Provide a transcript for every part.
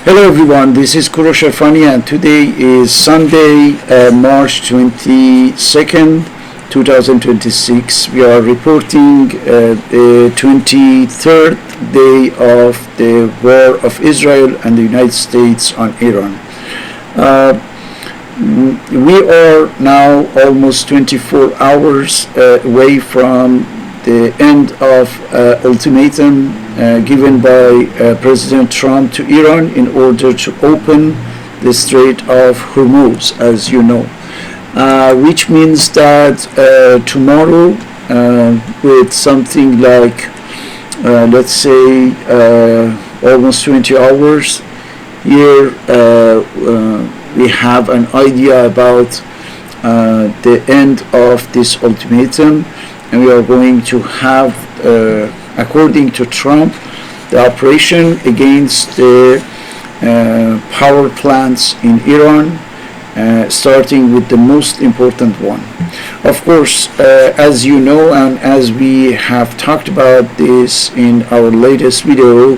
Hello everyone, this is Korosh Erfani and today is Sunday, March 22nd, 2026. We are reporting the 23rd day of the war of Israel and the United States on Iran. We are now almost 24 hours away from the end of ultimatum given by President Trump to Iran in order to open the Strait of Hormuz, as you know, which means that tomorrow, with something like, let's say, almost 20 hours, here we have an idea about the end of this ultimatum, and we are going to have, according to Trump, the operation against the power plants in Iran, starting with the most important one. Of course, as you know, and as we have talked about this in our latest video,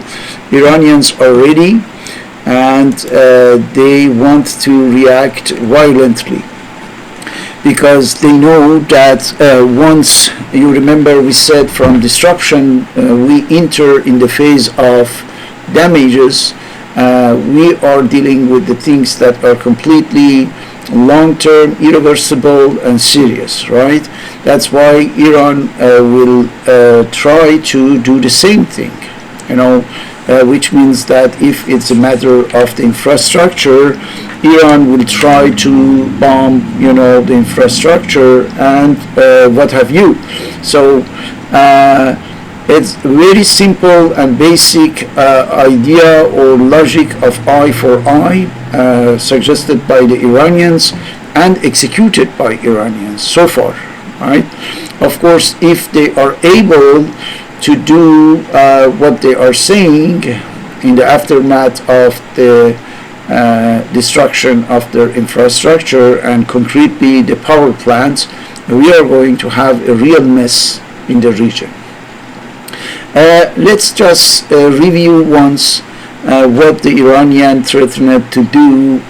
Iranians are ready and they want to react violently, because they know that once, you remember we said from disruption, we enter in the phase of damages. We are dealing with the things that are completely long-term, irreversible, and serious, right? That's why Iran will try to do the same thing, which means that if it's a matter of the infrastructure, Iran will try to bomb, the infrastructure and what have you. So it's very simple and basic idea or logic of eye for eye, suggested by the Iranians and executed by Iranians so far, right? Of course, if they are able to do what they are saying in the aftermath of the destruction of their infrastructure and concretely the power plants, we are going to have a real mess in the region. Let's just review once what the Iranian threatened to do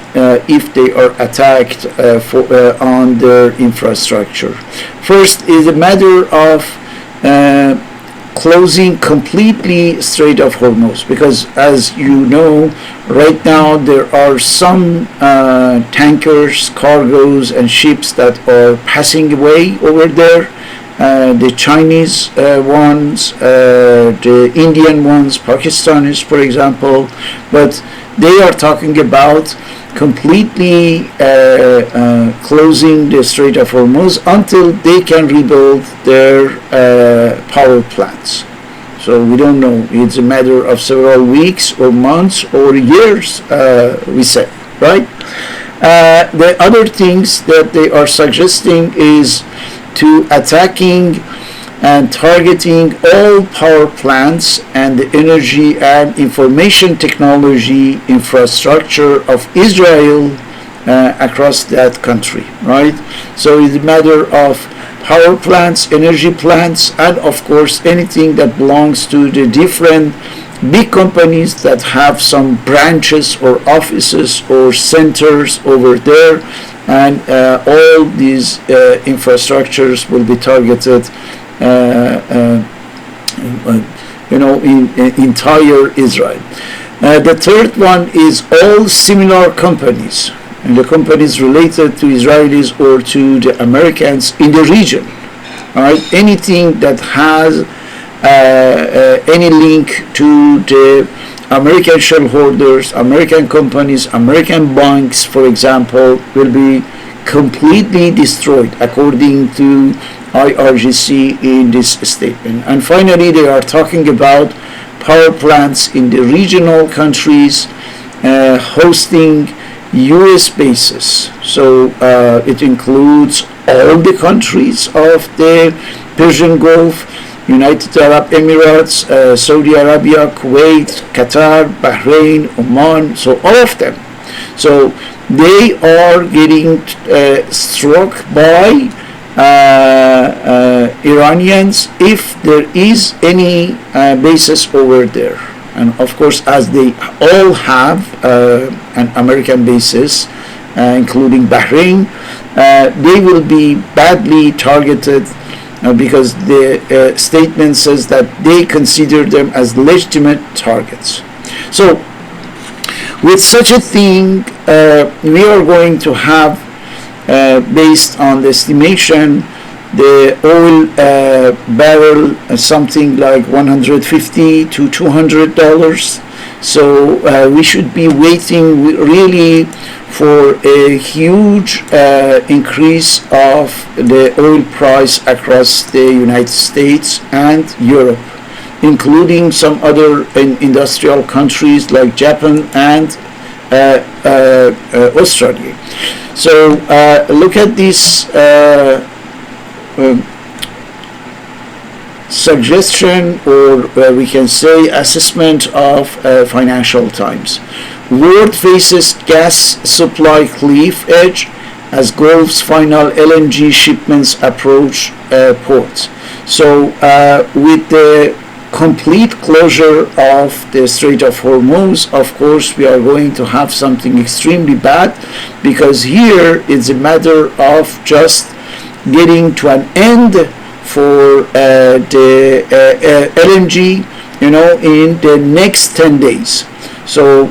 if they are attacked on their infrastructure. First is a matter of closing completely Strait of Hormuz, because as you know, right now there are some tankers, cargoes and ships that are passing away over there, the Chinese ones, the Indian ones, Pakistanis for example, but they are talking about completely closing the Strait of Hormuz until they can rebuild their power plants. So we don't know. It's a matter of several weeks or months or years, we say, right? The other things that they are suggesting is to attacking and targeting all power plants and the energy and information technology infrastructure of Israel across that country, right? So it's a matter of power plants, energy plants, and of course anything that belongs to the different big companies that have some branches or offices or centers over there, and all these infrastructures will be targeted in entire Israel. The third one is all similar companies, and the companies related to Israelis or to the Americans in the region. All right, anything that has any link to the American shareholders, American companies, American banks, for example, will be completely destroyed, according to IRGC in this statement. And finally, they are talking about power plants in the regional countries hosting US bases. So it includes all the countries of the Persian Gulf, United Arab Emirates, Saudi Arabia, Kuwait, Qatar, Bahrain, Oman, so all of them. So they are getting struck by Iranians if there is any basis over there. and of course, as they all have an American basis, including Bahrain, they will be badly targeted because the statement says that they consider them as legitimate targets. So, with such a thing, we are going to have, based on the estimation, the oil barrel something like $150 to $200. So we should be waiting really for a huge increase of the oil price across the United States and Europe, including some other industrial countries like Japan and Australia. So look at this suggestion, or we can say assessment of Financial Times. World faces gas supply cliff edge as Gulf's final LNG shipments approach ports. So with the complete closure of the Strait of Hormuz, of course, we are going to have something extremely bad, because here it's a matter of just getting to an end for the LNG, in the next 10 days. So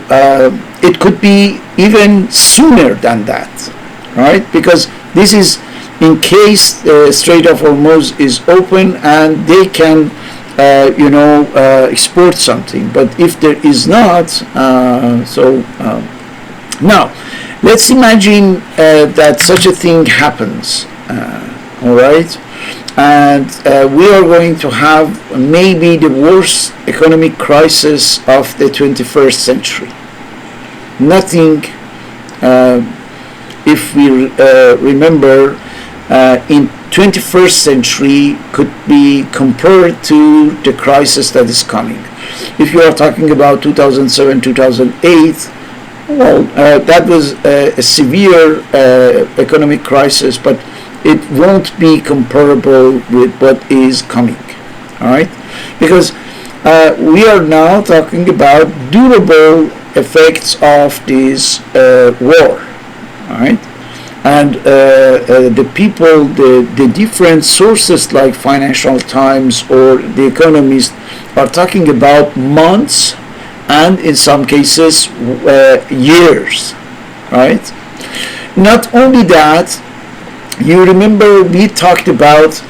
it could be even sooner than that, right? Because this is in case the Strait of Hormuz is open and they can, export something. But if there is not, now let's imagine that such a thing happens. All right, and we are going to have maybe the worst economic crisis of the 21st century. Nothing, if we remember, in 21st century could be compared to the crisis that is coming. If you are talking about 2007, 2008, well, that was a severe economic crisis, but it won't be comparable with what is coming, all right? Because we are now talking about durable effects of this war, all right? And the people, the different sources like Financial Times or The Economist are talking about months and in some cases years, right? Not only that, you remember we talked about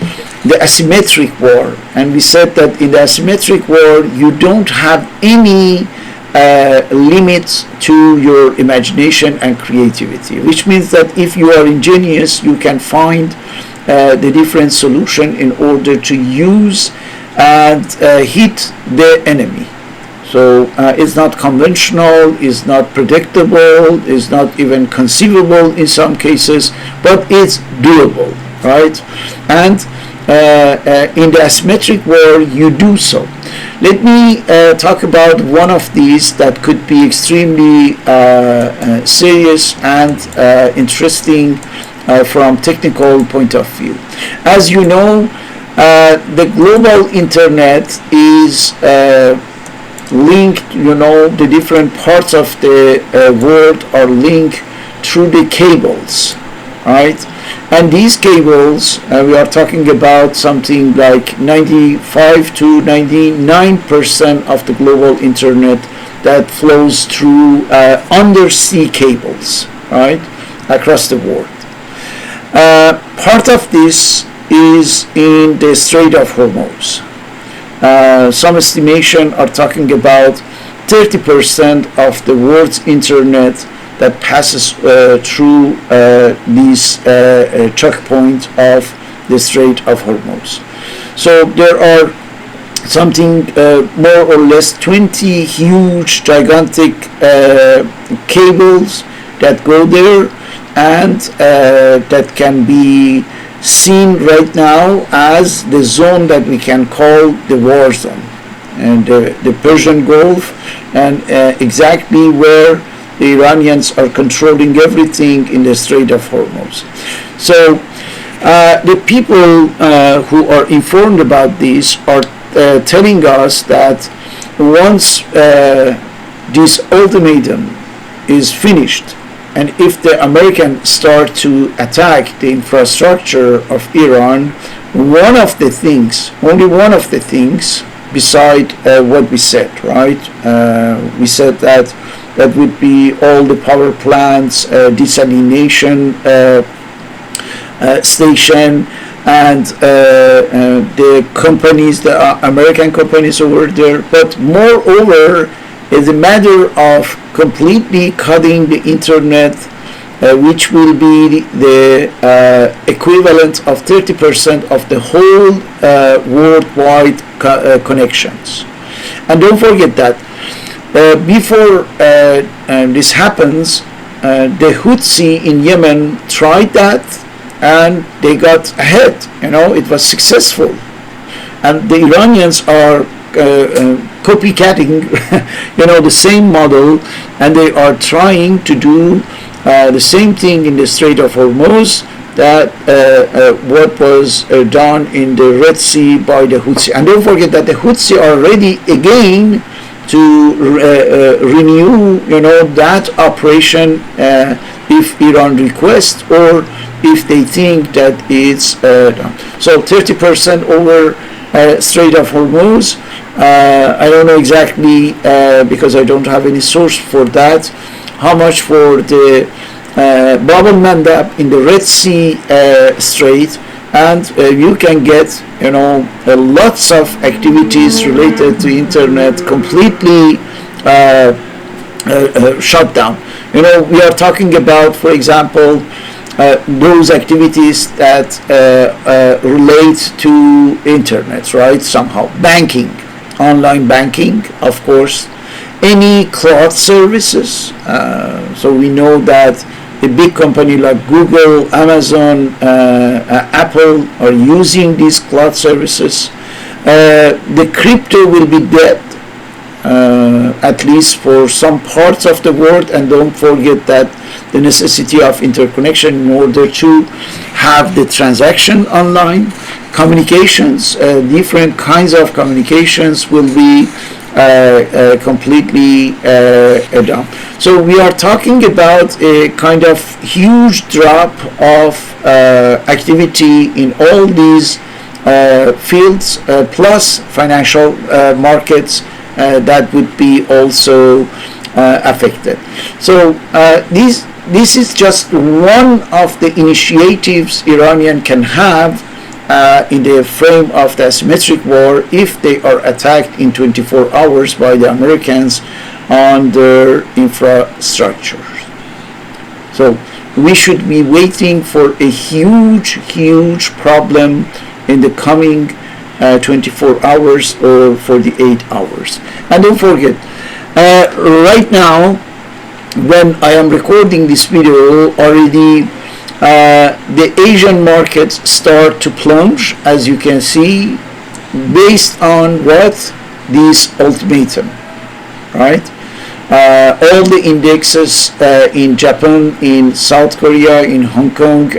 the asymmetric war, and we said that in the asymmetric war you don't have any limits to your imagination and creativity, which means that if you are ingenious, you can find the different solution in order to use and hit the enemy. So it's not conventional, it's not predictable, it's not even conceivable in some cases, but it's doable, right? And in the asymmetric war, you do so. Let me talk about one of these that could be extremely serious and interesting from technical point of view. As you know, the global internet is linked, the different parts of the world are linked through the cables, right? And these cables, we are talking about something like 95 to 99% of the global internet that flows through undersea cables, right, across the world. Part of this is in the Strait of Hormuz. Some estimation are talking about 30% of the world's internet that passes through this checkpoint of the Strait of Hormuz. So there are something more or less 20 huge, gigantic cables that go there, and that can be seen right now as the zone that we can call the war zone, and the Persian Gulf, and exactly where the Iranians are controlling everything in the Strait of Hormuz. So the people who are informed about this are telling us that once this ultimatum is finished, and if the Americans start to attack the infrastructure of Iran, one of the things, only one of the things, beside what we said, right? We said that that would be all the power plants, desalination station, and the companies, the American companies over there. But moreover, it's a matter of completely cutting the internet, which will be the equivalent of 30% of the whole worldwide connections. And don't forget that before this happens, the Houthi in Yemen tried that, and they got ahead. It was successful, and the Iranians are copycatting, the same model, and they are trying to do the same thing in the Strait of Hormuz that what was done in the Red Sea by the Houthi. And don't forget that the Houthi are ready again to renew, that operation if Iran requests, or if they think that it's done. So 30% over Strait of Hormuz. I don't know exactly because I don't have any source for that. How much for the Bab al-Mandab in the Red Sea Strait, and you can get lots of activities related to internet completely shut down. We are talking about, for example, those activities that relate to internet, right? Somehow banking, online banking, of course, any cloud services. So we know that a big company like Google, Amazon, Apple are using these cloud services. The crypto will be dead, at least for some parts of the world, and don't forget that the necessity of interconnection in order to have the transaction online. Communications, different kinds of communications will be completely down. So we are talking about a kind of huge drop of activity in all these fields, plus financial markets that would be also affected. So this is just one of the initiatives Iranian can have in the frame of the asymmetric war if they are attacked in 24 hours by the Americans on their infrastructures. So we should be waiting for a huge problem in the coming 24 hours or 48 hours. And don't forget, right now, when I am recording this video, already the Asian markets start to plunge, as you can see, based on what? This ultimatum, right? All the indexes in Japan, in South Korea, in Hong Kong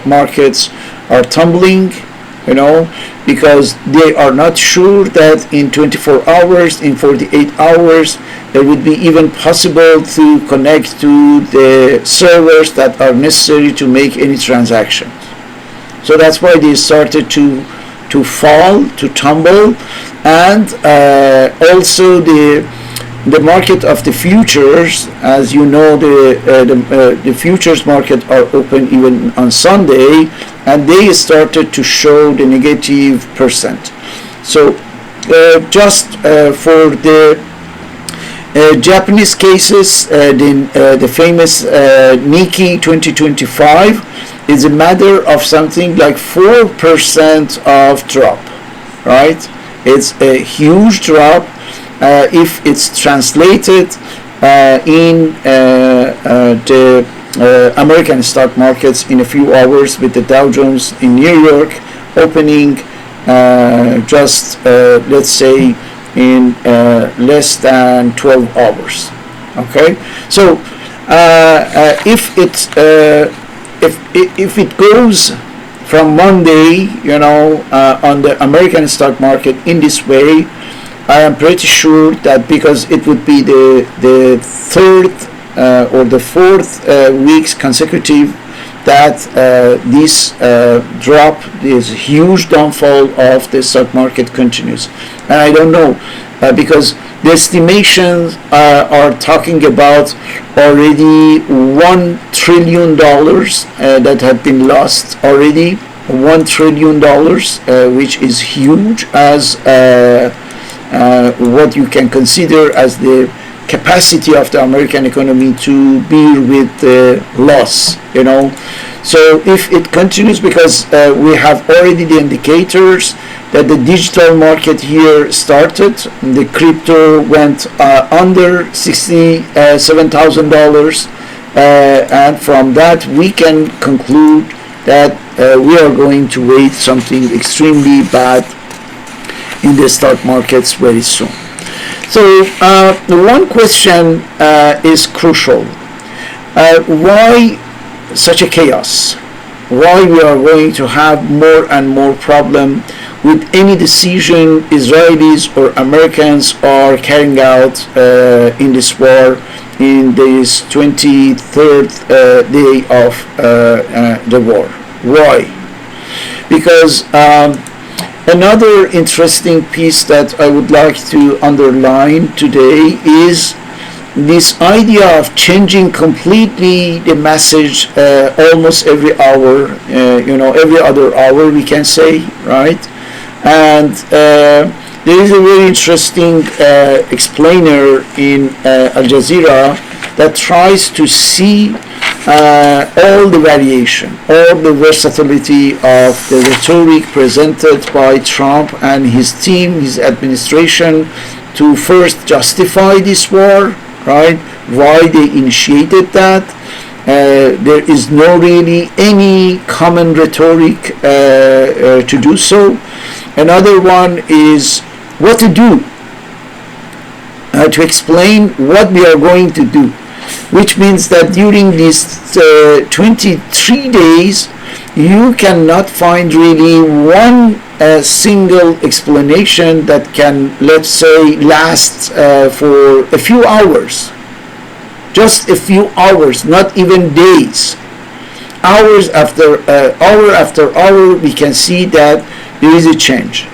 markets are tumbling, because they are not sure that in 24 hours, in 48 hours, it would be even possible to connect to the servers that are necessary to make any transactions. So that's why they started to fall, to tumble, and also the market of the futures, as you know, the futures market are open even on Sunday, and they started to show the negative percent. So just for the Japanese cases, the famous Nikkei 2025 is a matter of something like 4% of drop, right? It's a huge drop. If it's translated in the American stock markets in a few hours, with the Dow Jones in New York opening just let's say in less than 12 hours. Okay, so if it goes from Monday, on the American stock market in this way, I am pretty sure that because it would be the third or the fourth weeks consecutive that this drop, this huge downfall of the stock market continues. And I don't know, because the estimations are talking about already $1 trillion that have been lost already. $1 trillion, which is huge as what you can consider as the capacity of the American economy to bear with the loss, So if it continues, because we have already the indicators that the digital market here started, the crypto went under $67,000, and from that we can conclude that we are going to wait something extremely bad in the stock markets very soon. So the one question is crucial. Why such a chaos? Why we are going to have more and more problem with any decision Israelis or Americans are carrying out in this war, in this 23rd day of the war? Why? Because another interesting piece that I would like to underline today is this idea of changing completely the message almost every hour, every other hour we can say, right? And there is a very interesting explainer in Al Jazeera that tries to see all the variation, all the versatility of the rhetoric presented by Trump and his team, his administration, to first justify this war, right? Why they initiated that. There is no really any common rhetoric to do so. Another one is what to do, to explain what we are going to do, which means that during these 23 days you cannot find really one single explanation that can, let's say, last for a few hours. Just a few hours, not even days. Hours after hour, we can see that there is a change.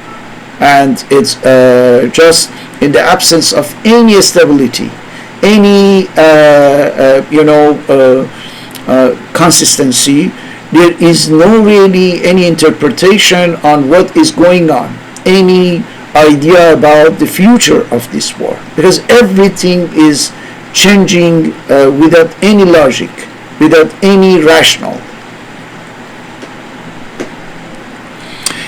And it's just in the absence of any stability, any consistency, there is no really any interpretation on what is going on, any idea about the future of this war, because everything is changing without any logic, without any rational.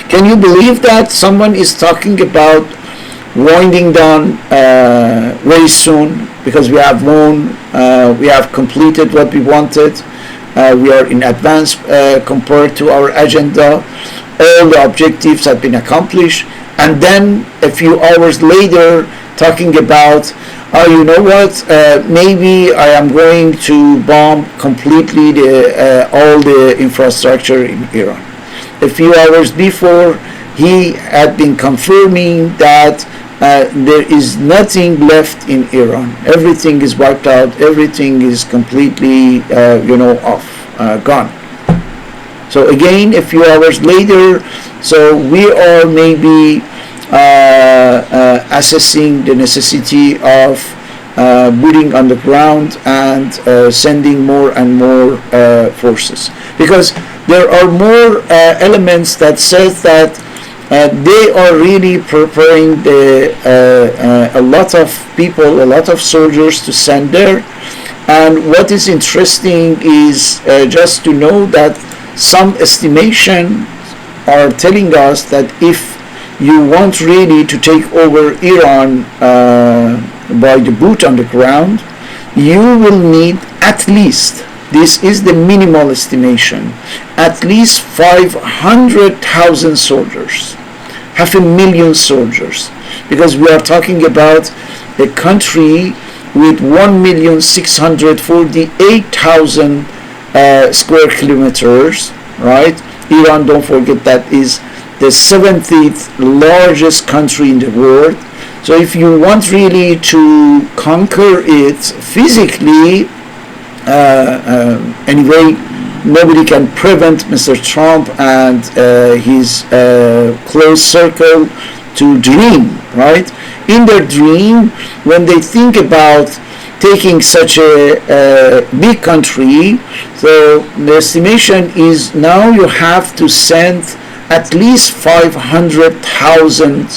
Can you believe that someone is talking about winding down very soon, because we have won, we have completed what we wanted, we are in advance compared to our agenda, all the objectives have been accomplished, and then a few hours later talking about, you know what, maybe I am going to bomb completely all the infrastructure in Iran. A few hours before, he had been confirming that there is nothing left in Iran. Everything is wiped out. Everything is completely, off, gone. So again, a few hours later, so we are maybe assessing the necessity of putting on the ground and sending more and more forces, because there are more elements that says that they are really preparing a lot of people, a lot of soldiers to send there. And what is interesting is just to know that some estimation are telling us that if you want really to take over Iran by the boot on the ground, you will need at least, this is the minimal estimation, at least 500,000 soldiers, 500,000 soldiers, because we are talking about a country with 1,648,000 square kilometers, right? Iran, don't forget, that is the 70th largest country in the world. So if you want really to conquer it physically, anyway, nobody can prevent Mr. Trump and his close circle to dream, right? In their dream, when they think about taking such a big country, so the estimation is now you have to send at least 500,000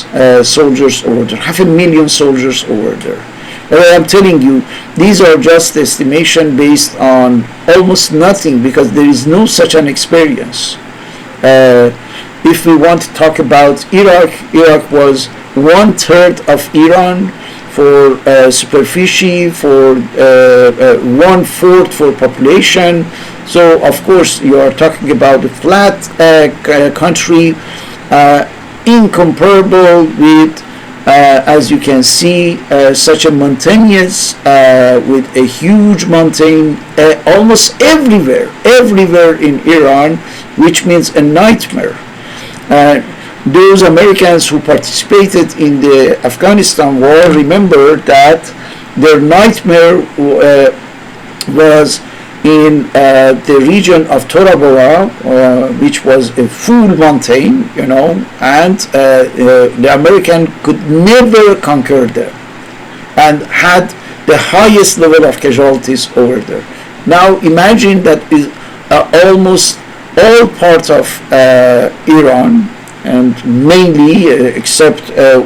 soldiers over there, 500,000 soldiers over there. I'm telling you, these are just estimation based on almost nothing, because there is no such an experience. If we want to talk about Iraq, Iraq was 1/3 of Iran for superficie, for 1/4 for population. So of course you are talking about a flat country, incomparable with, as you can see, such a mountainous, with a huge mountain almost everywhere in Iran, which means a nightmare. Those Americans who participated in the Afghanistan war remember that their nightmare was in the region of Tora Bora, which was a full mountain, and the American could never conquer there, and had the highest level of casualties over there. Now imagine that is almost all parts of Iran, and mainly except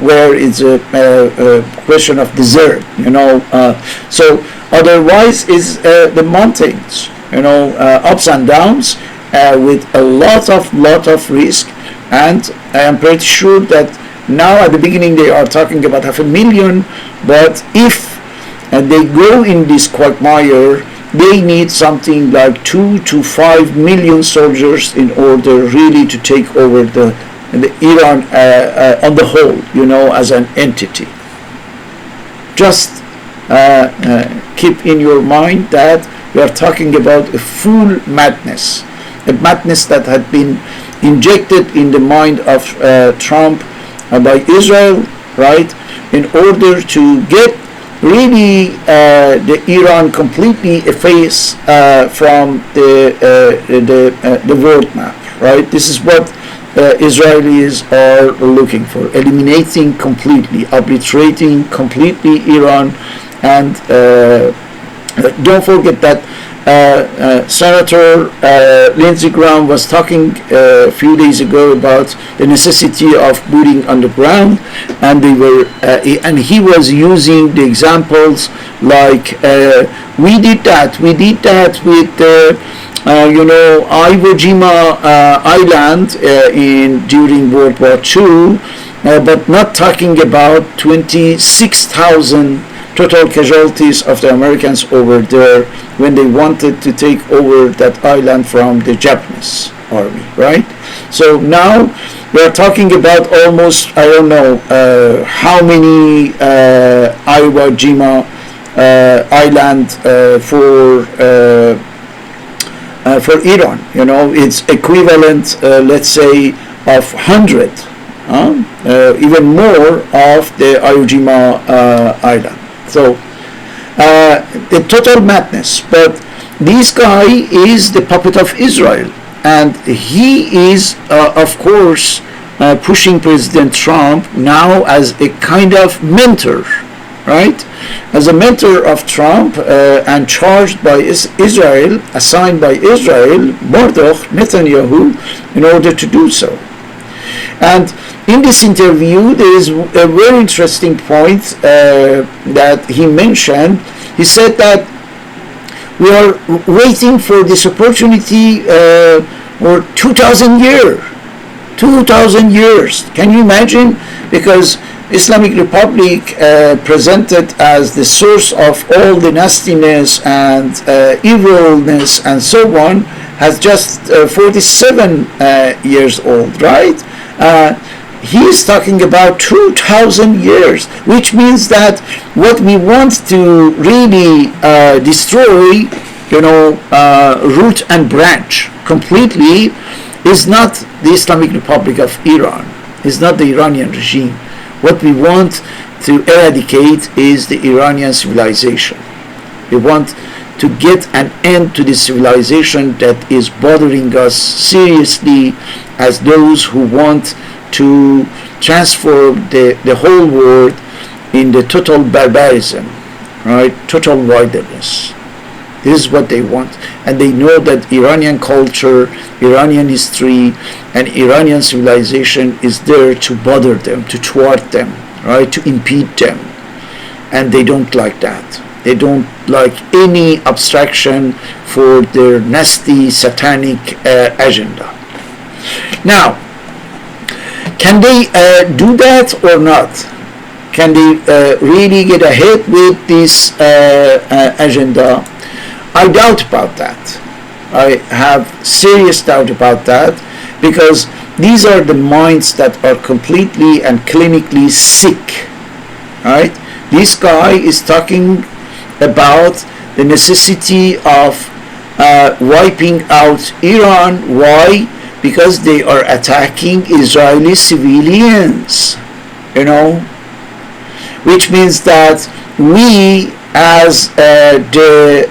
where it's a question of desert, so otherwise is the mountains, ups and downs, with a lot of risk. And I am pretty sure that now at the beginning they are talking about 500,000, but if they go in this quagmire, they need something like 2 to 5 million soldiers in order really to take over the Iran on the whole, as an entity. Just keep in your mind that we are talking about a full madness, a madness that had been injected in the mind of Trump by Israel, right, in order to get really the Iran completely effaced from the world map, right? This is what Israelis are looking for, eliminating completely, obliterating completely Iran. And don't forget that Senator Lindsey Graham was talking a few days ago about the necessity of booting underground, and he was using the examples like we did that with Iwo Jima Island during World War II, but not talking about 26,000 total casualties of the Americans over there when they wanted to take over that island from the Japanese army, right? So now we are talking about almost, I don't know how many Iwo Jima island for Iran. It's equivalent, let's say, of 100, even more of the Iwo Jima island. So the total madness. But this guy is the puppet of Israel, and he is, of course, pushing President Trump now as a kind of mentor, right? As a mentor of Trump, and charged by Israel, assigned by Israel, Mordech Netanyahu, in order to do so. And in this interview, there is a very interesting point that he mentioned. He said that we are waiting for this opportunity for 2,000 years. 2,000 years. Can you imagine? Because Islamic Republic, presented as the source of all the nastiness and evilness and so on, has just 47 years old, right? He is talking about 2,000 years, which means that what we want to really destroy, root and branch completely, is not the Islamic Republic of Iran, is not the Iranian regime. What we want to eradicate is the Iranian civilization. They want to get an end to the civilization that is bothering us seriously, as those who want to transform the whole world in the total barbarism, right? Total wilderness. This is what they want. And they know that Iranian culture, Iranian history, and Iranian civilization is there to bother them, to thwart them, right? To impede them. And they don't like that. They don't like any abstraction for their nasty satanic agenda. Now, can they do that or not? Can they really get ahead with this agenda? I doubt about that. I have serious doubt about that, because these are the minds that are completely and clinically sick, right? This guy is talking about the necessity of wiping out Iran. Why? Because they are attacking Israeli civilians, which means that we, as the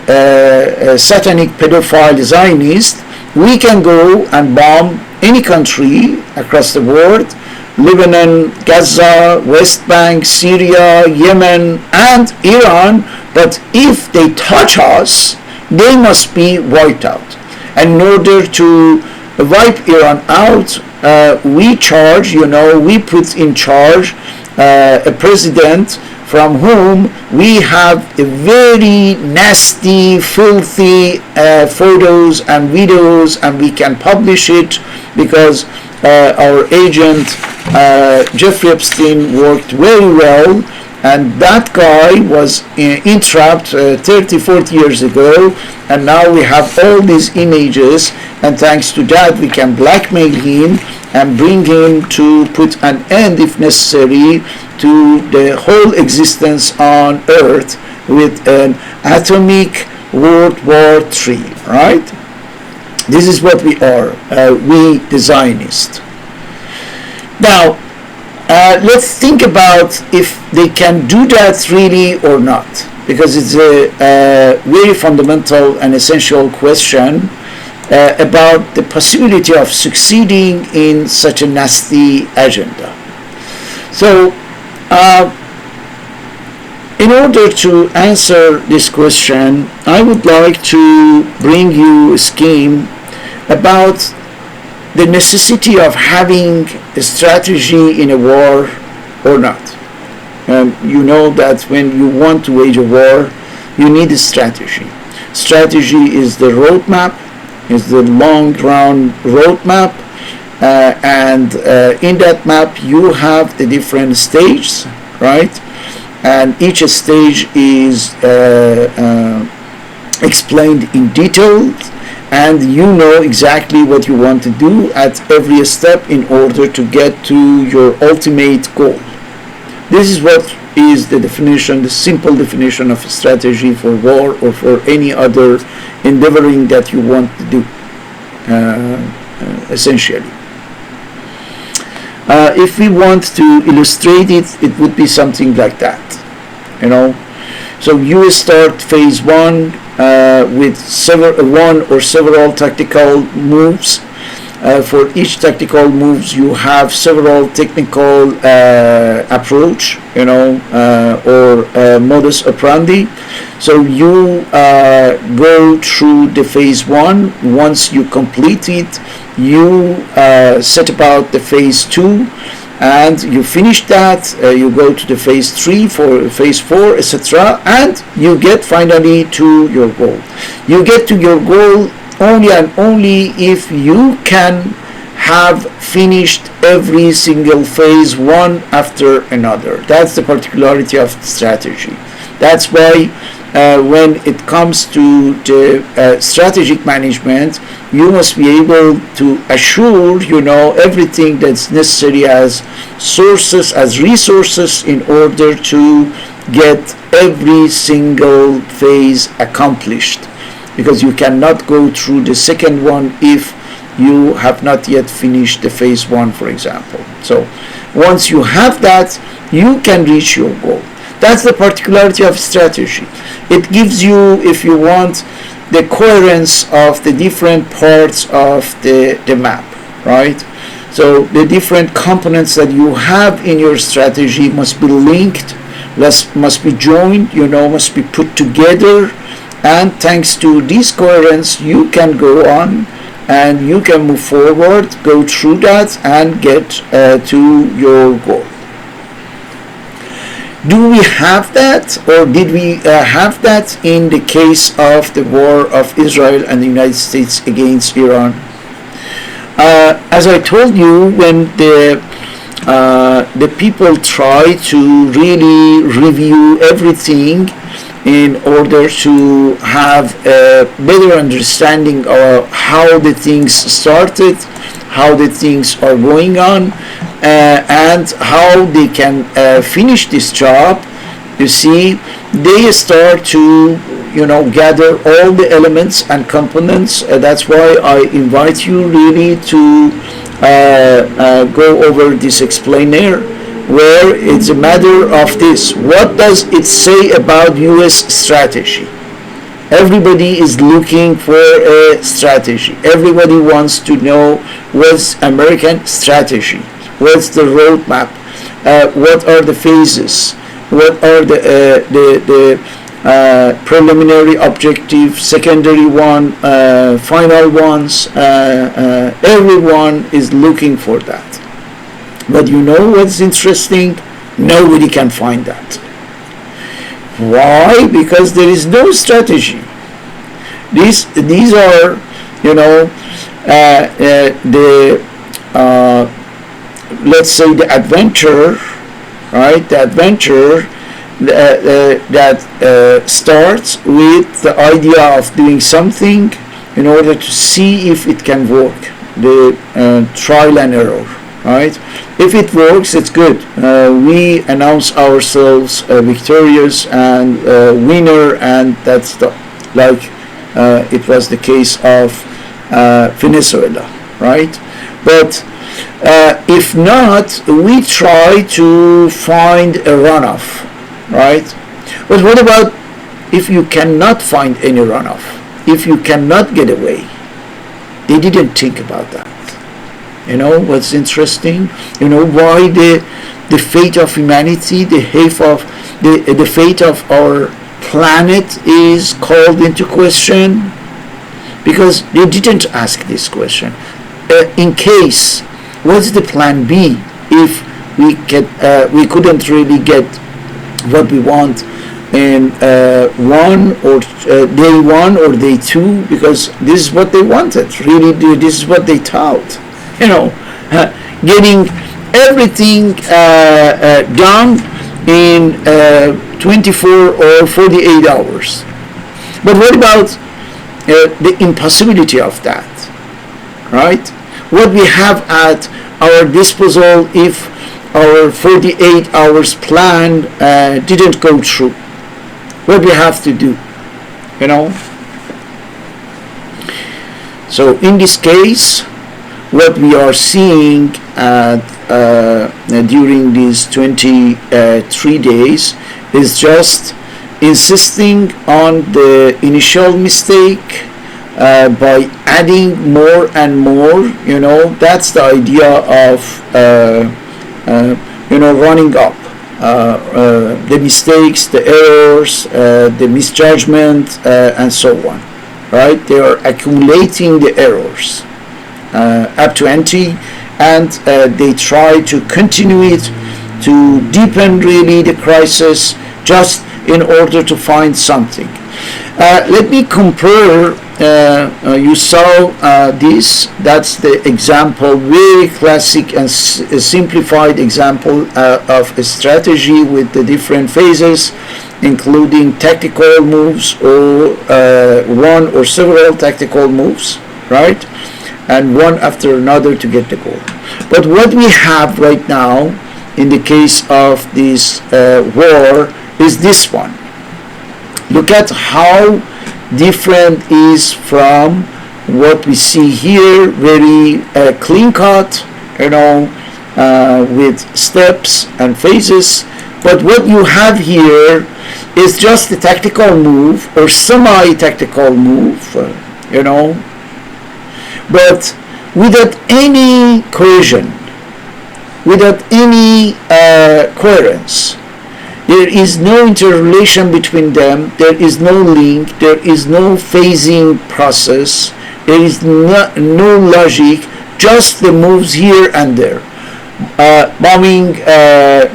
satanic pedophile Zionist, we can go and bomb any country across the world: Lebanon, Gaza, West Bank, Syria, Yemen, and Iran. But if they touch us, they must be wiped out. And in order to wipe Iran out, we put in charge a president from whom we have a very nasty, filthy photos and videos, and we can publish it because our agent Jeffrey Epstein worked very well, and that guy was entrapped 30-40 years ago, and now we have all these images, and thanks to that we can blackmail him and bring him to put an end, if necessary, to the whole existence on Earth with an atomic World War III, right? This is what we are, we the Zionists. Now, let's think about if they can do that really or not, because it's a very fundamental and essential question about the possibility of succeeding in such a nasty agenda. So, in order to answer this question, I would like to bring you a scheme about the necessity of having a strategy in a war or not. You know that when you want to wage a war, you need a strategy. Strategy is the roadmap, is the long-run roadmap, and in that map you have the different stages, right? And each stage is explained in detail, and you know exactly what you want to do at every step in order to get to your ultimate goal. This is what is the definition, the simple definition of a strategy for war or for any other endeavoring that you want to do, essentially. If we want to illustrate it, it would be something like that, So you start phase one with one or several tactical moves. For each tactical moves, you have several technical approach, or modus operandi. So you go through the phase one. Once you complete it, you set about the phase two, and you finish that. You go to the phase three, for phase four, etc., and you get finally to your goal. You get to your goal only and only if you can have finished every single phase one after another. That's the particularity of strategy. That's why when it comes to the strategic management, you must be able to assure everything that's necessary as sources, as resources, in order to get every single phase accomplished, because you cannot go through the second one if you have not yet finished the phase one, for example. So once you have that, you can reach your goal. That's the particularity of strategy. It gives you, if you want, the coherence of the different parts of the map, right? So the different components that you have in your strategy must be linked, must be joined, must be put together, and thanks to this coherence you can go on and you can move forward, go through that, and get to your goal. Do we have that, or did we have that in the case of the war of Israel and the United States against Iran? As I told you, when the people try to really review everything in order to have a better understanding of how the things started, how the things are going on, and how they can finish this job, you see, they start to gather all the elements and components. That's why I invite you really to go over this explainer, where it's a matter of this: what does it say about US strategy? Everybody is looking for a strategy. Everybody wants to know what's American strategy, what's the roadmap, what are the phases, what are the preliminary objective, secondary one, final ones. Everyone is looking for that. But you know what's interesting? Nobody can find that. Why? Because there is no strategy. These are, let's say the adventure, right? The adventure that starts with the idea of doing something in order to see if it can work. The trial and error, right? If it works, it's good. We announce ourselves victorious and winner, and that's like it was the case of Venezuela, right? But if not, we try to find a runoff, right? But what about if you cannot find any runoff? If you cannot get away? They didn't think about that. What's interesting? Why the fate of humanity, the fate of our planet is called into question? Because they didn't ask this question. In case, what's the plan B if we couldn't really get what we want in day one or day two, because this is what they wanted. Really, this is what they thought. Getting everything done in 24 or 48 hours. But what about the impossibility of that, right? What we have at our disposal if our 48 hours plan didn't go through? What we have to do, So in this case, what we are seeing during these 23 days is just insisting on the initial mistake by adding more and more. That's the idea of running up the mistakes, the errors, the misjudgment, and so on, right? They are accumulating the errors up to NT, and they try to continue it, to deepen really the crisis, just in order to find something. Let me compare. You saw this. That's the example, very classic and simplified example of a strategy with the different phases, including tactical moves or one or several tactical moves, right? And one after another to get the goal. But what we have right now in the case of this war is this one. Look at how different is from what we see here, very clean cut, with steps and phases. But what you have here is just a tactical move or semi-tactical move, but without any cohesion, without any coherence. There is no interrelation between them. There is no link. There is no phasing process. There is no logic. Just the moves here and there. Bombing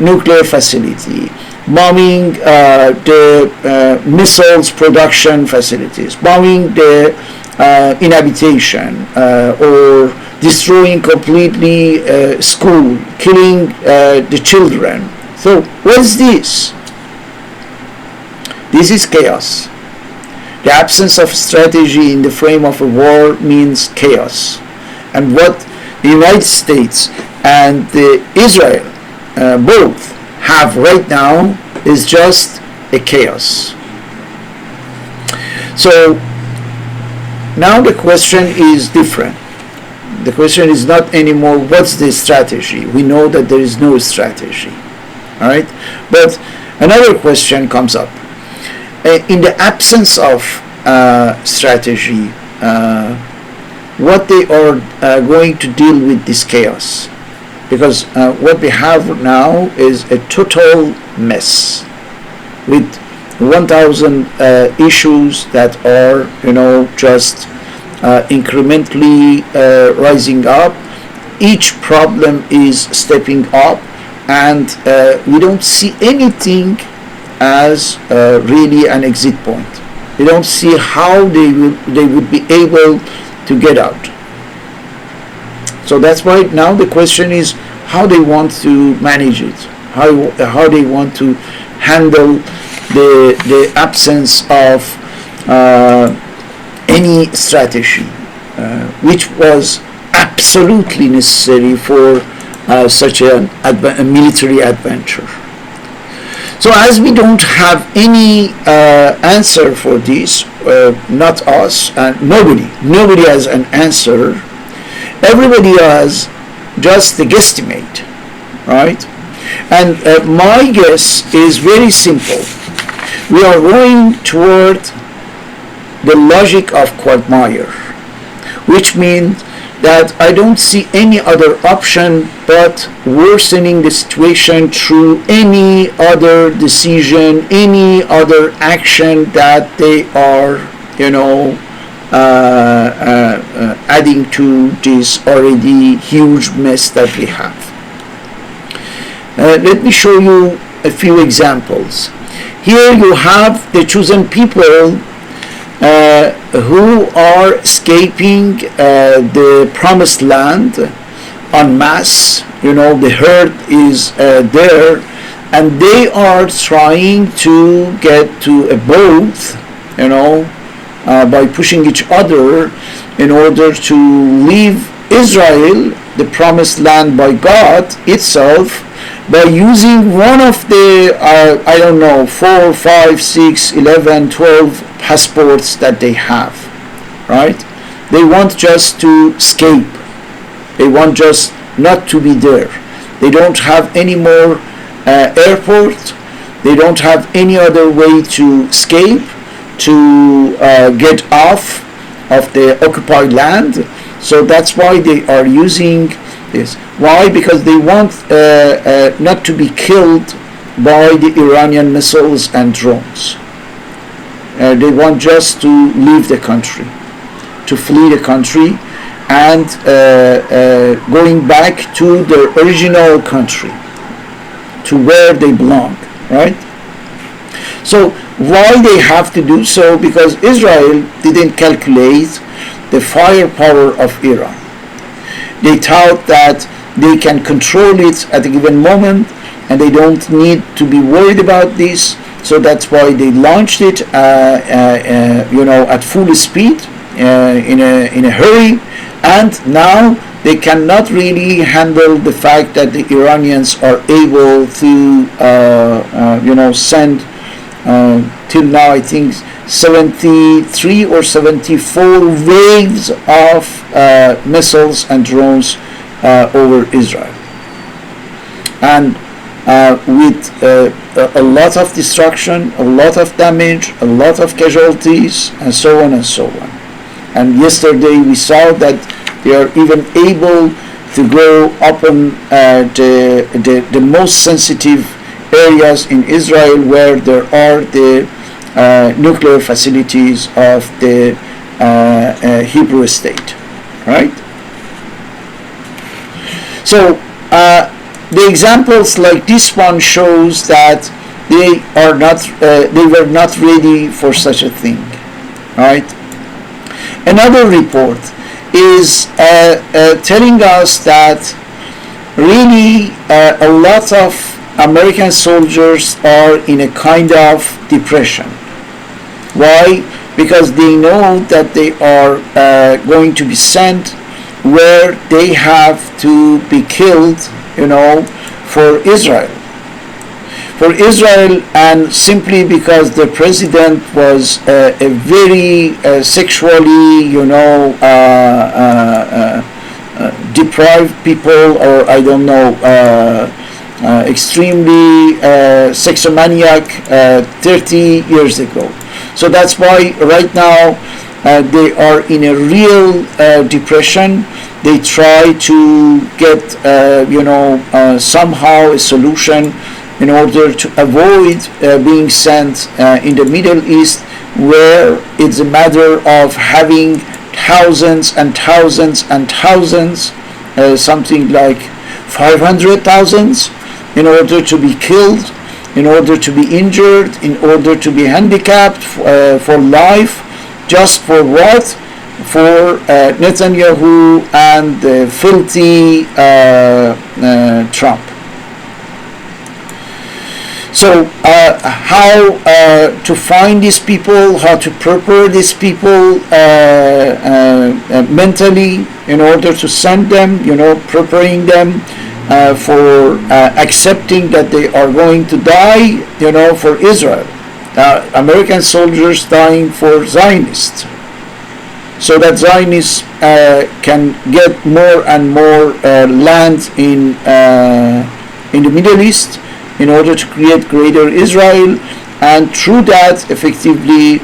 nuclear facility, bombing the missiles production facilities, bombing the inhabitation, or destroying completely school, killing the children. So what is this? This is chaos. The absence of strategy in the frame of a war means chaos. And what the United States and Israel both have right now is just a chaos. So now the question is different. The question is not anymore what's the strategy. We know that there is no strategy. All right? But another question comes up. In the absence of strategy, what they are going to deal with this chaos? Because what we have now is a total mess with 1,000 issues that are, just incrementally rising up. Each problem is stepping up, and we don't see anything as really an exit point. We don't see how they would be able to get out. So that's why now the question is how they want to manage it, how they want to handle the absence of any strategy, which was absolutely necessary for such a military adventure. So as we don't have any answer for this, not us, and nobody has an answer. Everybody has just a guesstimate, right? And my guess is very simple. We are going toward the logic of quagmire, which means that I don't see any other option but worsening the situation through any other decision, any other action that they are, adding to this already huge mess that we have. Let me show you a few examples. Here you have the chosen people who are escaping the promised land en masse. The herd is there, and they are trying to get to a boat, by pushing each other in order to leave Israel, the promised land by God itself, by using one of the 4, 5, 6, 11, 12 passports that they have, right? They want just to escape. They want just not to be there. They don't have any more airport. They don't have any other way to escape, to get off of the occupied land. So that's why they are using this. Why? Because they want not to be killed by the Iranian missiles and drones. They want just to leave the country, to flee the country, and going back to their original country, to where they belong, right? So why they have to do so? Because Israel didn't calculate the firepower of Iran. They thought that they can control it at a given moment, and they don't need to be worried about this. So that's why they launched it, at full speed, in a hurry, and now they cannot really handle the fact that the Iranians are able to, send till now I think 73 or 74 waves of missiles and drones over Israel. and with a lot of destruction, a lot of damage, a lot of casualties, and so on and so on. And yesterday we saw that they are even able to go upon the most sensitive areas in Israel where there are the nuclear facilities of the Hebrew state, right? So the examples like this one shows that they were not ready for such a thing, right? Another report is telling us that really a lot of American soldiers are in a kind of depression. Why? Because they know that they are going to be sent where they have to be killed, for Israel. For Israel, and simply because the president was a very sexually, deprived people, or I don't know, extremely sexomaniac 30 years ago. So that's why right now they are in a real depression. They try to get, somehow a solution in order to avoid being sent in the Middle East, where it's a matter of having thousands and thousands and thousands, something like 500,000, in order to be killed, in order to be injured, in order to be handicapped for life. Just for what? For Netanyahu and the filthy Trump. So how to find these people, how to prepare these people mentally in order to send them, preparing them for accepting that they are going to die, for Israel. American soldiers dying for Zionists, so that Zionists can get more and more land in the Middle East in order to create greater Israel, and through that effectively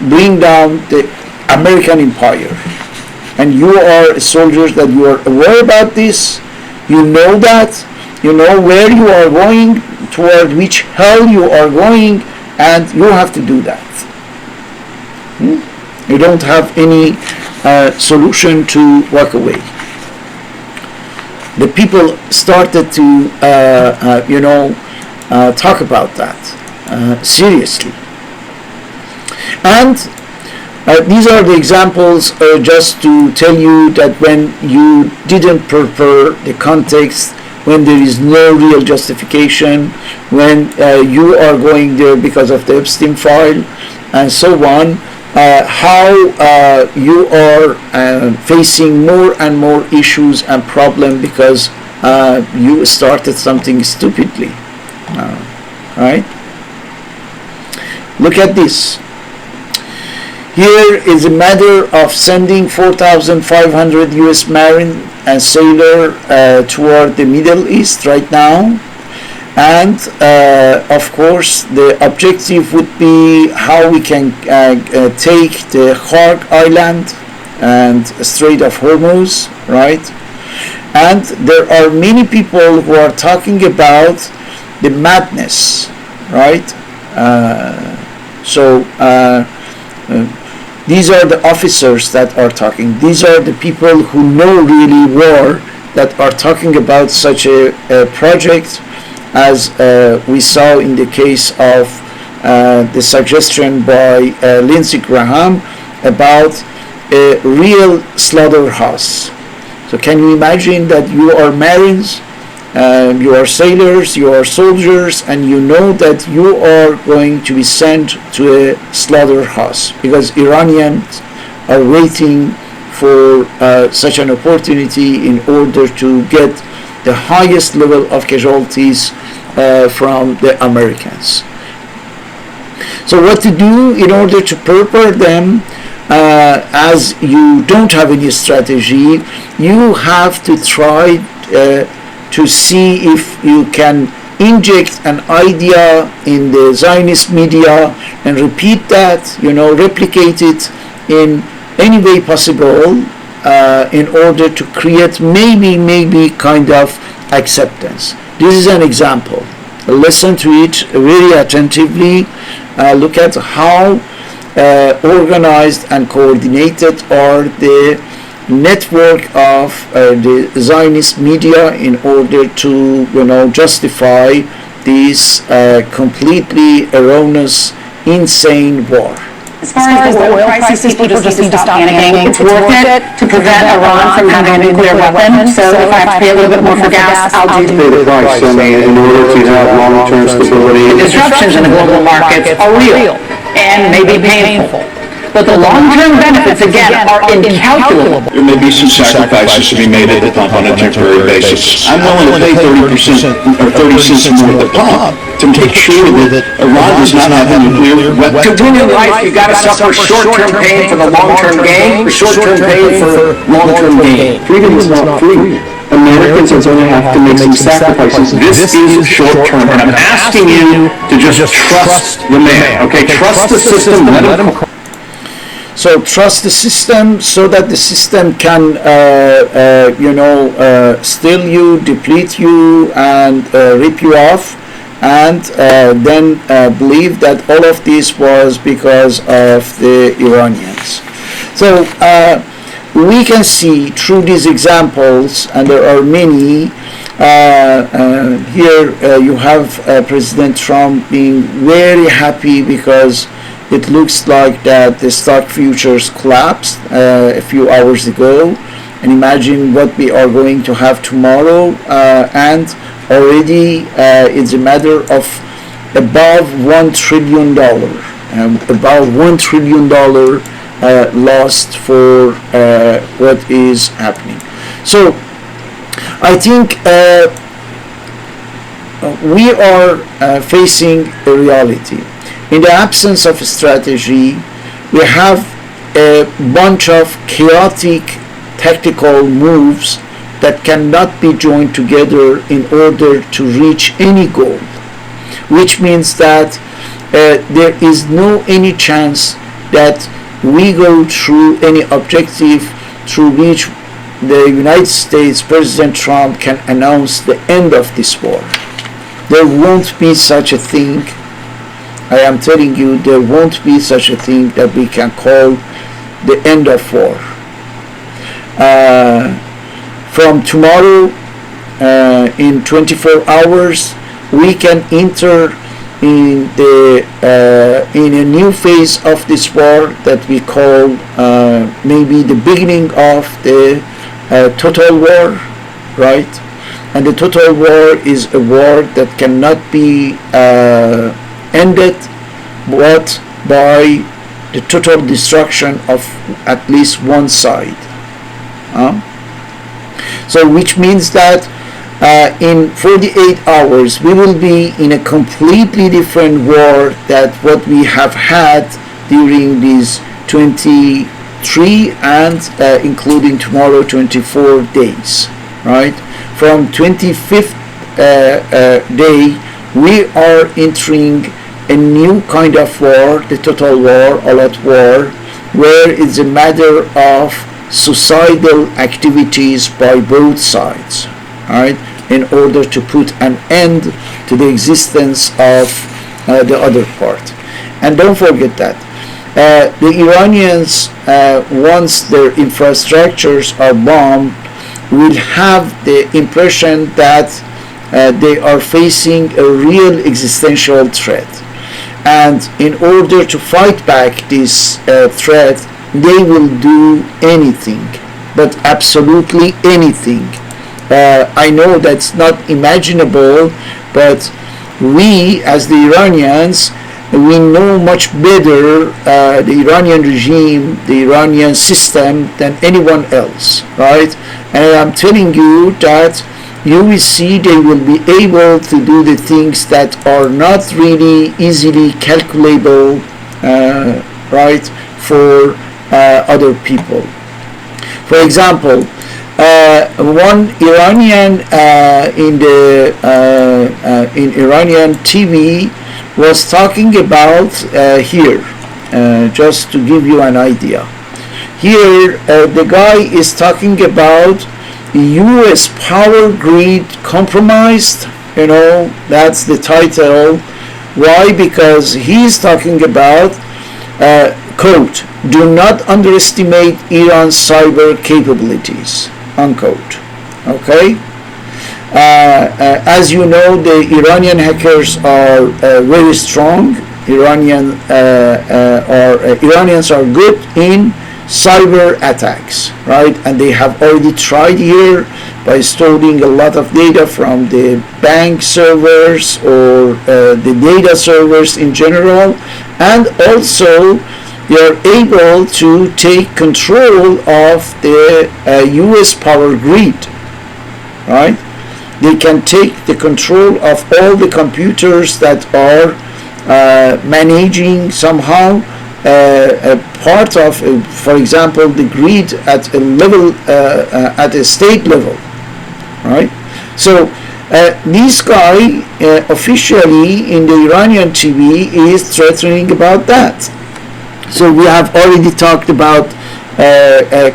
bring down the American empire. And you are soldiers that you are aware about this, you know that, you know where you are going, toward which hell you are going, and you have to do that. You don't have any solution to walk away. The people started to, talk about that seriously. And these are the examples just to tell you that when you didn't prepare the context, when there is no real justification, when you are going there because of the Epstein file, and so on, how you are facing more and more issues and problems because you started something stupidly. Right? Look at this. Here is a matter of sending 4,500 U.S. Marine and sailor toward the Middle East right now, and of course the objective would be how we can take the Khark Island and Strait of Hormuz, right? And there are many people who are talking about the madness, right? These are the officers that are talking. These are the people who know really war that are talking about such a project, as we saw in the case of the suggestion by Lindsey Graham about a real slaughterhouse. So can you imagine that you are Marines, you are sailors, you are soldiers, and you know that you are going to be sent to a slaughterhouse because Iranians are waiting for such an opportunity in order to get the highest level of casualties from the Americans. So what to do in order to prepare them? As you don't have any strategy, you have to try to see if you can inject an idea in the Zionist media and repeat that, replicate it in any way possible in order to create maybe kind of acceptance. This is an example. Listen to it very attentively. Look at how organized and coordinated are the network of the Zionist media in order to justify this completely erroneous, insane war. As far as the oil prices, people just need to stop panicking. It's worth it to prevent Iran from having a nuclear weapon. So if I have to pay a little bit more for gas, I'll do the price. I mean, in order to have long-term stability. Disruptions in the global markets are real and may be painful. But the long-term benefits, again, are incalculable. There may be some sacrifices to be made at the pump on a temporary basis. I'm willing to pay 30% or 30 cents more at the pump to make sure that Iran does not have a nuclear weapon. To win in life, you got to suffer short-term pain for the long-term gain, or short-term pain for long-term gain. Freedom is not free. Americans are going to have to make some sacrifices. This is short-term, and I'm asking you to just trust the man, okay? Trust the system, let him. So trust the system so that the system can, steal you, deplete you, and rip you off, and then believe that all of this was because of the Iranians. So we can see through these examples, and there are many, here you have President Trump being very happy because it looks like that the stock futures collapsed a few hours ago, and imagine what we are going to have tomorrow, and already it's a matter of above $1 trillion, about $1 trillion lost for what is happening. So I think we are facing a reality. In the absence of a strategy, we have a bunch of chaotic tactical moves that cannot be joined together in order to reach any goal, which means that there is no any chance that we go through any objective through which the United States President Trump can announce the end of this war. There won't be such a thing. I am telling you, there won't be such a thing that we can call the end of war. From tomorrow, in 24 hours, we can enter in a new phase of this war that we call maybe the beginning of the total war, right? And the total war is a war that cannot be ended but by the total destruction of at least one side. So which means that in 48 hours we will be in a completely different war than what we have had during these 23 and including tomorrow 24 days, right? From 25th day we are entering a new kind of war, the total war, all-out war, where it's a matter of suicidal activities by both sides, right, in order to put an end to the existence of the other part. And don't forget that the Iranians, once their infrastructures are bombed, will have the impression that they are facing a real existential threat. And in order to fight back this threat, they will do anything, but absolutely anything. I know that's not imaginable, but we, as the Iranians, we know much better the Iranian regime, the Iranian system than anyone else, right? And I'm telling you that you will see they will be able to do the things that are not really easily calculable, right, for other people. For example, one Iranian in Iranian TV was talking about here, just to give you an idea. Here, the guy is talking about U.S. power grid compromised. That's the title. Why? Because he's talking about, quote, do not underestimate Iran's cyber capabilities, unquote. Okay? As you know, the Iranian hackers are very strong. Iranians are good in cyber attacks, right? And they have already tried here by storing a lot of data from the bank servers or the data servers in general, and also they are able to take control of the US power grid, right? They can take the control of all the computers that are managing somehow a part of, for example, the grid at a level, at a state level, right? So this guy officially in the Iranian TV is threatening about that. So we have already talked about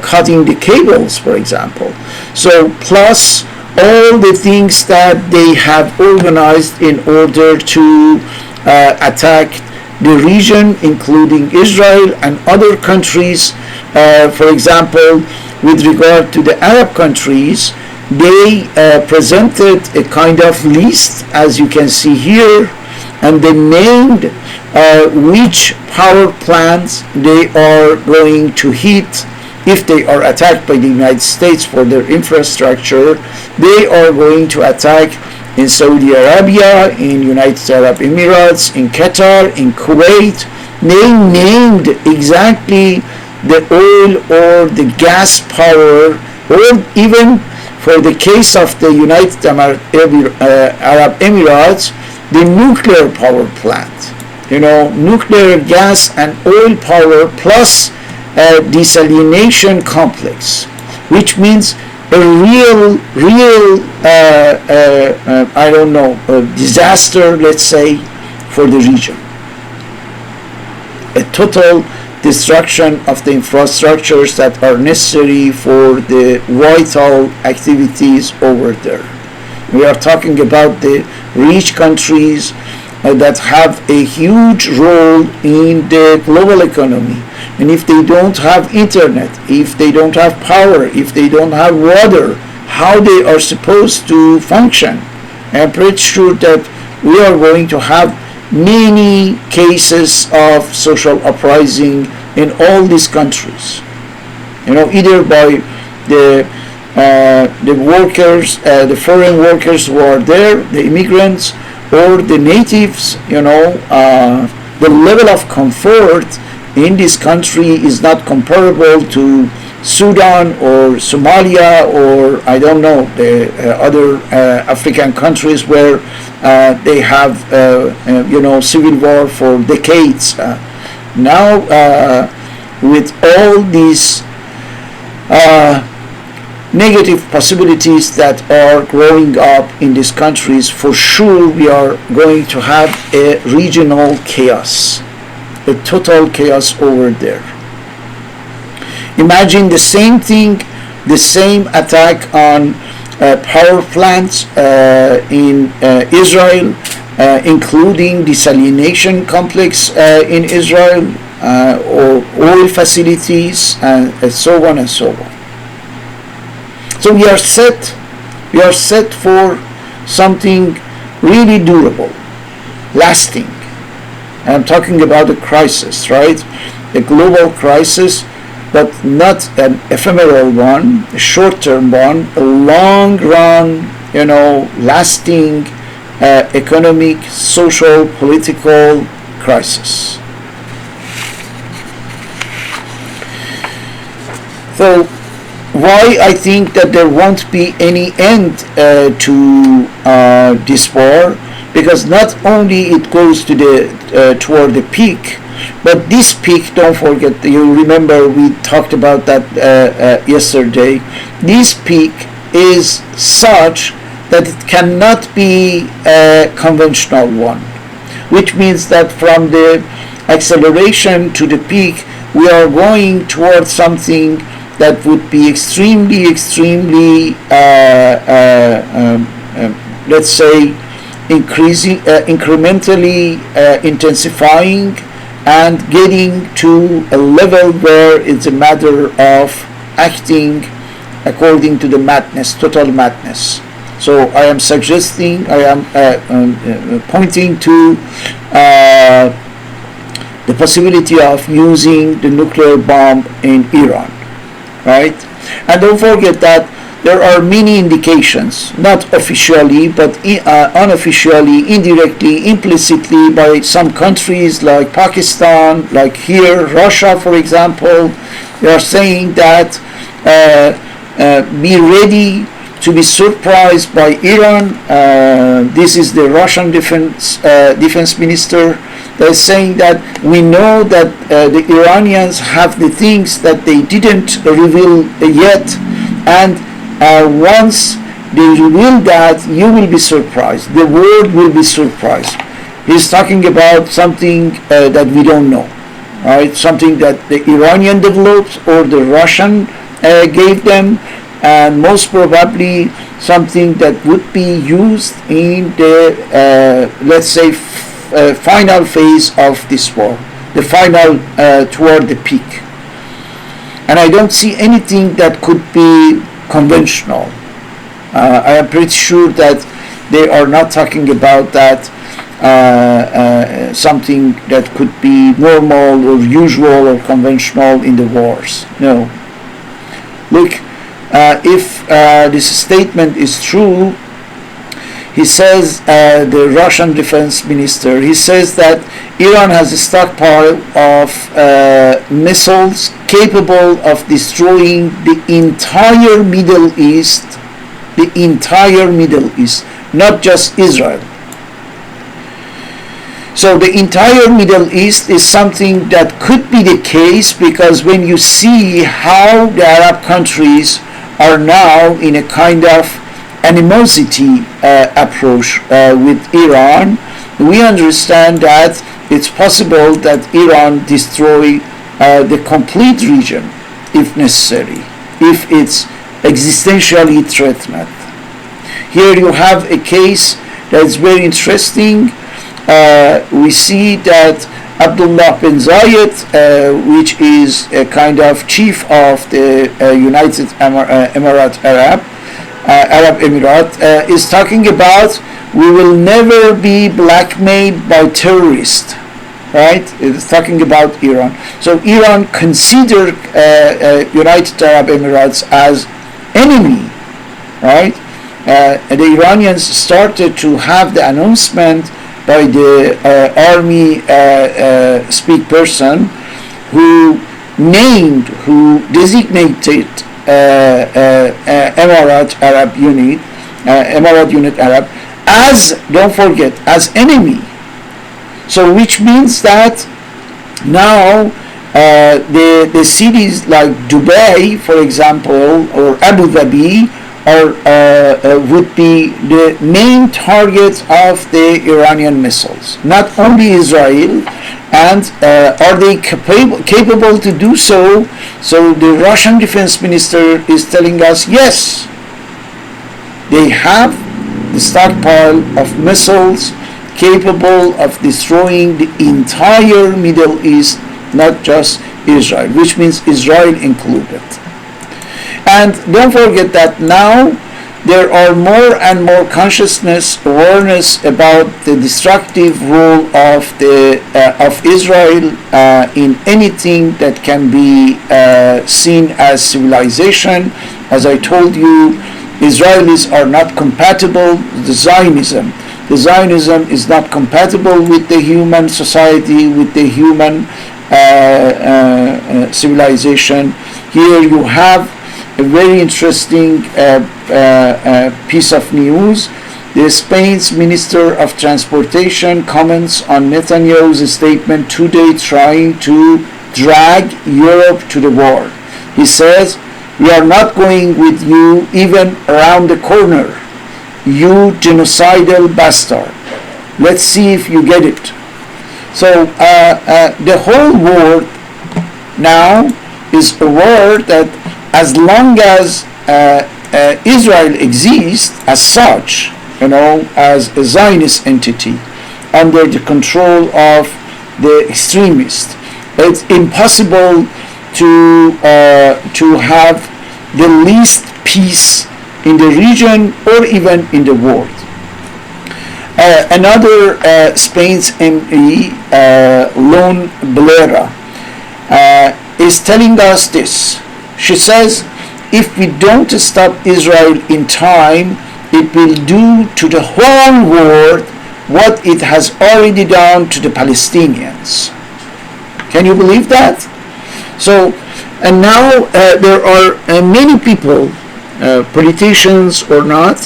cutting the cables, for example. So plus all the things that they have organized in order to attack the region, including Israel and other countries. For example, with regard to the Arab countries, they presented a kind of list, as you can see here, and they named which power plants they are going to hit if they are attacked by the United States for their infrastructure. They are going to attack in Saudi Arabia, in United Arab Emirates, in Qatar, in Kuwait. They named exactly the oil or the gas power, or even for the case of the United Arab Emirates, the nuclear power plant. Nuclear gas and oil power plus a desalination complex, which means a real disaster, let's say, for the region. A total destruction of the infrastructures that are necessary for the vital activities over there. We are talking about the rich countries that have a huge role in the global economy. And if they don't have internet, if they don't have power, if they don't have water, how they are supposed to function? I'm pretty sure that we are going to have many cases of social uprising in all these countries. Either by the workers, the foreign workers who are there, the immigrants, or the natives. The level of comfort in this country is not comparable to Sudan or Somalia or I don't know the other African countries where they have civil war for decades. Now with all these negative possibilities that are growing up in these countries, for sure we are going to have a regional chaos, a total chaos over there. Imagine the same thing, the same attack on power plants in Israel, including desalination complex in Israel, or oil facilities, and so on and so on. So we are set for something really durable, lasting. I'm talking about a crisis, right? A global crisis, but not an ephemeral one, a short-term one, a long-run, lasting economic, social, political crisis. So why I think that there won't be any end to this war, because not only it goes to toward the peak, But this peak, don't forget, you remember we talked about that yesterday. This peak is such that it cannot be a conventional one, which means that from the acceleration to the peak, we are going towards something that would be extremely, let's say, incrementally intensifying and getting to a level where it's a matter of acting according to the madness, total madness. So I am suggesting, I am pointing to the possibility of using the nuclear bomb in Iran, right? And don't forget that there are many indications, not officially, but unofficially, indirectly, implicitly by some countries like Pakistan, like here, Russia, for example. They are saying that be ready to be surprised by Iran. This is the Russian defense minister. They're saying that we know that the Iranians have the things that they didn't reveal yet, and once they reveal that, you will be surprised. The world will be surprised. He's talking about something that we don't know, right? Something that the Iranian developed or the Russian gave them, and most probably something that would be used in the, let's say, final phase of this war, the final toward the peak. And I don't see anything that could be conventional. I am pretty sure that they are not talking about that something that could be normal or usual or conventional in the wars. No. Look, if this statement is true, he says, the Russian defense minister, he says that Iran has a stockpile of missiles capable of destroying the entire Middle East, not just Israel. So the entire Middle East is something that could be the case, because when you see how the Arab countries are now in a kind of animosity approach with Iran, we understand that it's possible that Iran destroy the complete region if necessary, if it's existentially threatened. Here you have a case that's very interesting. We see that Abdullah bin Zayed, which is a kind of chief of the United Arab Emirate, is talking about we will never be blackmailed by terrorists, right? It is talking about Iran. So Iran considered United Arab Emirates as enemy, right? The Iranians started to have the announcement by the army speakperson who designated Emirat Arab Unit, Emirat Unit Arab, as, don't forget, as enemy. So which means that now the cities like Dubai, for example, or Abu Dhabi, would be the main targets of the Iranian missiles, not only Israel. And are they capable to do so? So the Russian defense minister is telling us, yes, they have the stockpile of missiles capable of destroying the entire Middle East, not just Israel, which means Israel included. And don't forget that now there are more and more awareness about the destructive role of Israel in anything that can be seen as civilization. As I told you, Israelis are not compatible with Zionism. The Zionism is not compatible with the human society, with the human civilization. Here you have a very interesting piece of news. The Spain's Minister of Transportation comments on Netanyahu's statement today trying to drag Europe to the war. He says, "We are not going with you even around the corner, you genocidal bastard. Let's see if you get it." So the whole world now is aware that as long as Israel exists as such, as a Zionist entity under the control of the extremists, it's impossible to have the least peace in the region or even in the world. Another Spain's ME, Lone Blera, is telling us this. She says, if we don't stop Israel in time, it will do to the whole world what it has already done to the Palestinians. Can you believe that? So, and now there are many people, politicians or not,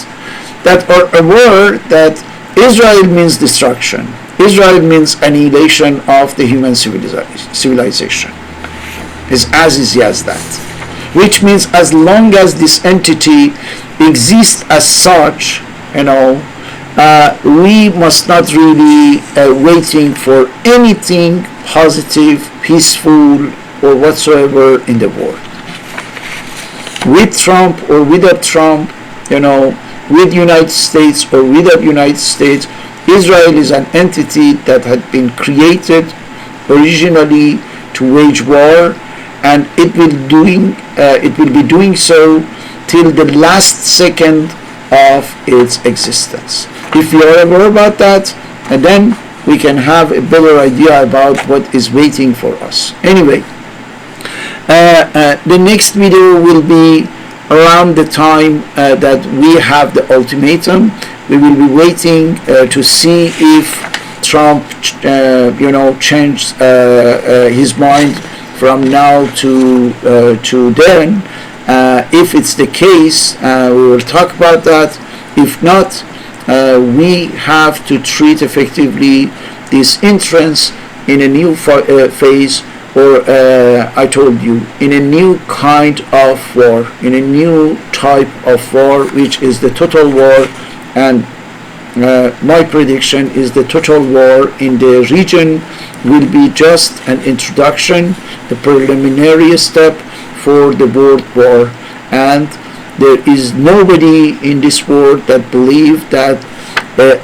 that are aware that Israel means destruction. Israel means annihilation of the human civilization. It's as easy as that. Which means as long as this entity exists as such, we must not really waiting for anything positive, peaceful, or whatsoever in the world. With Trump or without Trump, with United States or without United States, Israel is an entity that had been created originally to wage war, and it will be doing so till the last second of its existence. If we are aware about that, and then we can have a better idea about what is waiting for us. Anyway, the next video will be around the time that we have the ultimatum. We will be waiting to see if Trump, changed his mind from now to then. If it's the case, we will talk about that. If not, we have to treat effectively this entrance in a new phase, or I told you, in a new kind of war, in a new type of war, which is the total war. And my prediction is the total war in the region will be just an introduction, the preliminary step for the world war. And there is nobody in this world that believes that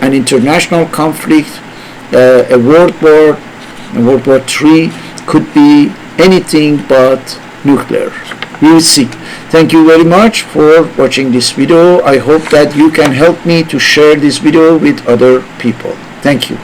an international conflict, a world war, World War III, could be anything but nuclear. We will see. Thank you very much for watching this video. I hope that you can help me to share this video with other people. Thank you.